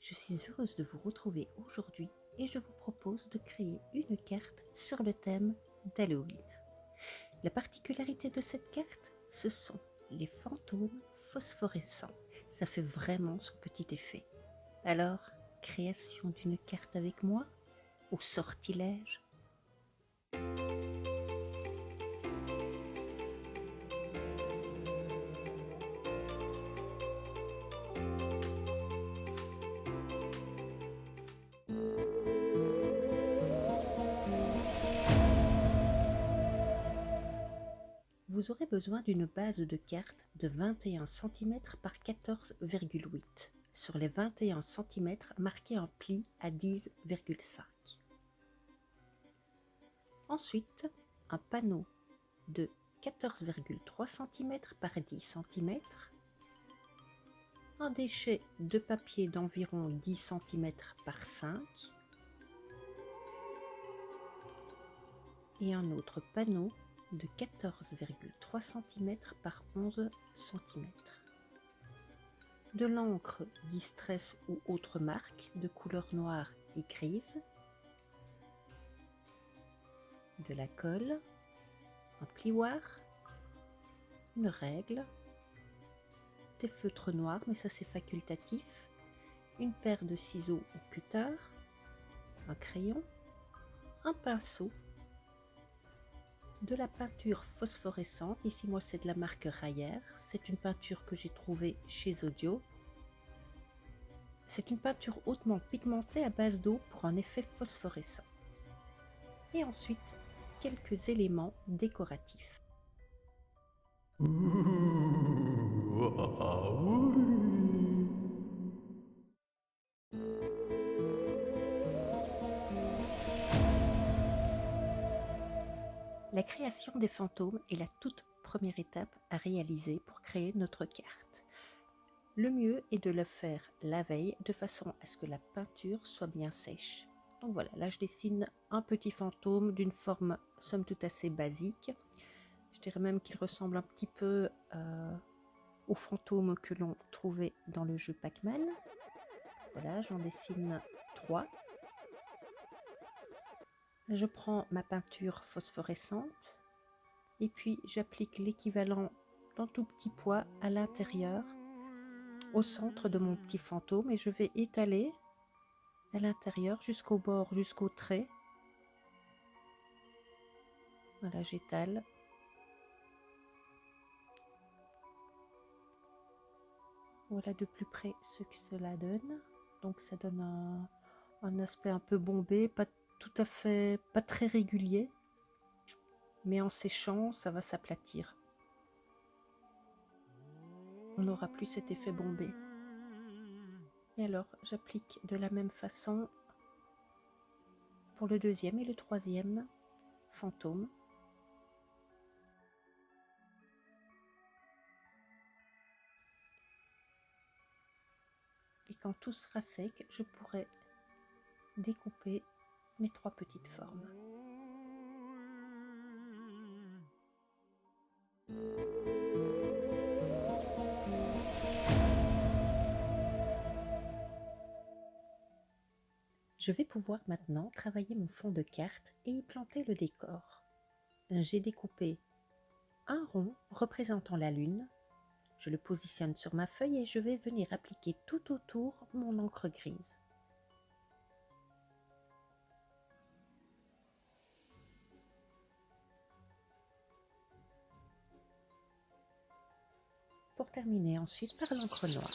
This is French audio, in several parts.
Je suis heureuse de vous retrouver aujourd'hui et je vous propose de créer une carte sur le thème d'Halloween. La particularité de cette carte, ce sont les fantômes phosphorescents. Ça fait vraiment son petit effet. Alors, création d'une carte avec moi ou sortilège? Vous aurez besoin d'une base de carte de 21 cm par 14,8 sur les 21 cm marqués en pli à 10,5. Ensuite, un panneau de 14,3 cm par 10 cm, un déchet de papier d'environ 10 cm par 5 et un autre panneau de 14,3 cm par 11 cm. De l'encre Distress ou autre marque de couleur noire et grise, de la colle, un plioir, une règle, des feutres noirs, mais ça c'est facultatif, une paire de ciseaux ou cutter, un crayon, un pinceau, de la peinture phosphorescente. Ici moi c'est de la marque Rayer, c'est une peinture que j'ai trouvée chez Audio. C'est une peinture hautement pigmentée à base d'eau pour un effet phosphorescent. Et ensuite quelques éléments décoratifs. La création des fantômes est la toute première étape à réaliser pour créer notre carte. Le mieux est de le faire la veille de façon à ce que la peinture soit bien sèche. Donc voilà, là je dessine un petit fantôme d'une forme somme toute assez basique. Je dirais même qu'il ressemble un petit peu aux fantômes que l'on trouvait dans le jeu Pac-Man. Voilà, j'en dessine 3. Je prends ma peinture phosphorescente et puis j'applique l'équivalent d'un tout petit poids à l'intérieur, au centre de mon petit fantôme, et je vais étaler à l'intérieur jusqu'au bord, jusqu'au trait. Voilà, j'étale. Voilà de plus près ce que cela donne. Donc ça donne un aspect un peu bombé, pas tout à fait, pas très régulier, mais en séchant, ça va s'aplatir. On n'aura plus cet effet bombé. Et alors, j'applique de la même façon pour le deuxième et le troisième fantôme. Et quand tout sera sec, je pourrai découper mes 3 petites formes. Je vais pouvoir maintenant travailler mon fond de carte et y planter le décor. J'ai découpé un rond représentant la lune. Je le positionne sur ma feuille et je vais venir appliquer tout autour mon encre grise. Pour terminer ensuite par l'encre noire.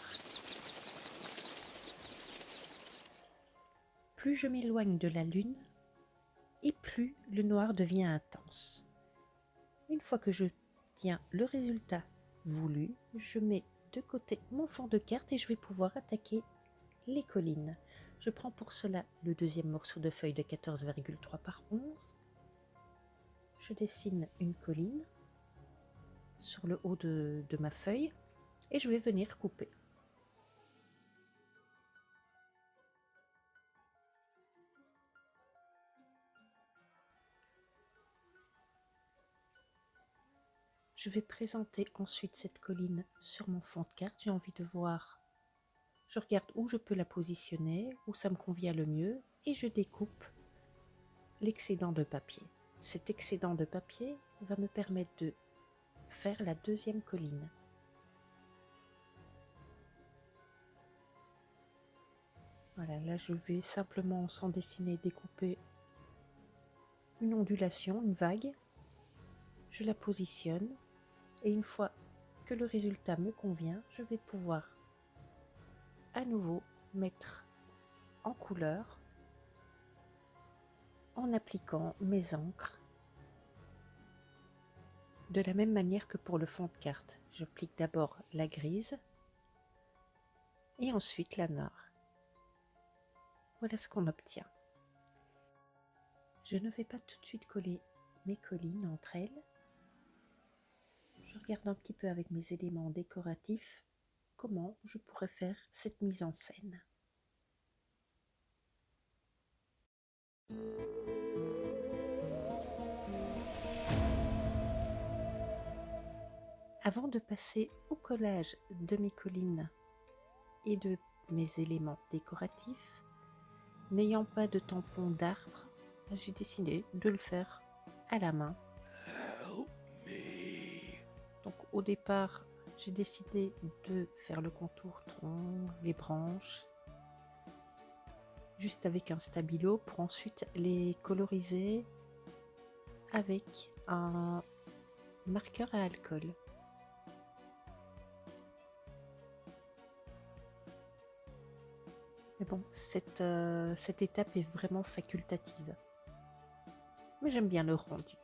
Plus je m'éloigne de la lune, et plus le noir devient intense. Une fois que je tiens le résultat voulu, je mets de côté mon fond de carte et je vais pouvoir attaquer les collines. Je prends pour cela le deuxième morceau de feuille de 14,3 par 11. Je dessine une colline sur le haut de ma feuille et je vais venir couper. Je vais présenter ensuite cette colline sur mon fond de carte. J'ai envie de voir, Je regarde où je peux la positionner, où ça me convient le mieux, et je découpe l'excédent de papier. Cet excédent de papier va me permettre de faire la deuxième colline. Voilà, là je vais simplement, sans dessiner, découper une ondulation, une vague. Je la positionne et une fois que le résultat me convient, je vais pouvoir à nouveau mettre en couleur en appliquant mes encres de la même manière que pour le fond de carte. J'applique d'abord la grise et ensuite la noire. Voilà ce qu'on obtient. Je ne vais pas tout de suite coller mes collines entre elles. Je regarde un petit peu avec mes éléments décoratifs comment je pourrais faire cette mise en scène. Avant de passer au collage de mes collines et de mes éléments décoratifs, n'ayant pas de tampon d'arbre, j'ai décidé de le faire à la main. Donc au départ, j'ai décidé de faire le contour tronc, les branches, juste avec un stabilo pour ensuite les coloriser avec un marqueur à alcool. Mais bon, cette étape est vraiment facultative. Mais j'aime bien le rendu.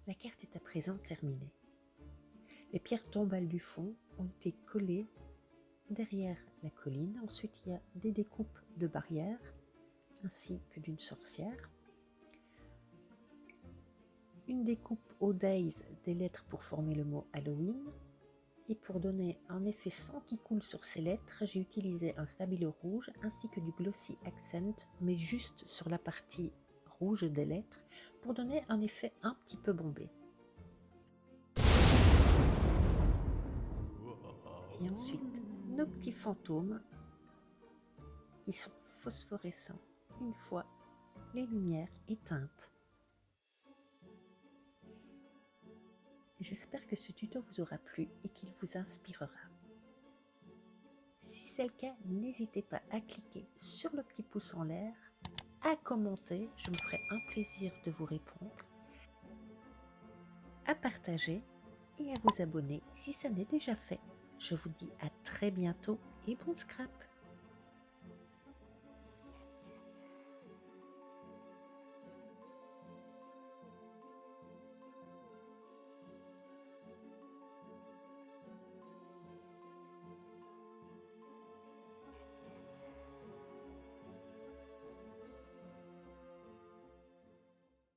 La carte est à présent terminée. Les pierres tombales du fond ont été collées derrière la colline. Ensuite, il y a des découpes de barrières ainsi que d'une sorcière. Une découpe au days des lettres pour former le mot Halloween. Et pour donner un effet sang qui coule sur ces lettres, j'ai utilisé un stabilo rouge ainsi que du glossy accent, mais juste sur la partie rouge des lettres pour donner un effet un petit peu bombé. Et ensuite, nos petits fantômes qui sont phosphorescents une fois les lumières éteintes. J'espère que ce tuto vous aura plu et qu'il vous inspirera. Si c'est le cas, n'hésitez pas à cliquer sur le petit pouce en l'air, à commenter, je me ferai un plaisir de vous répondre, à partager et à vous abonner si ça n'est déjà fait. Je vous dis à très bientôt et bon scrap!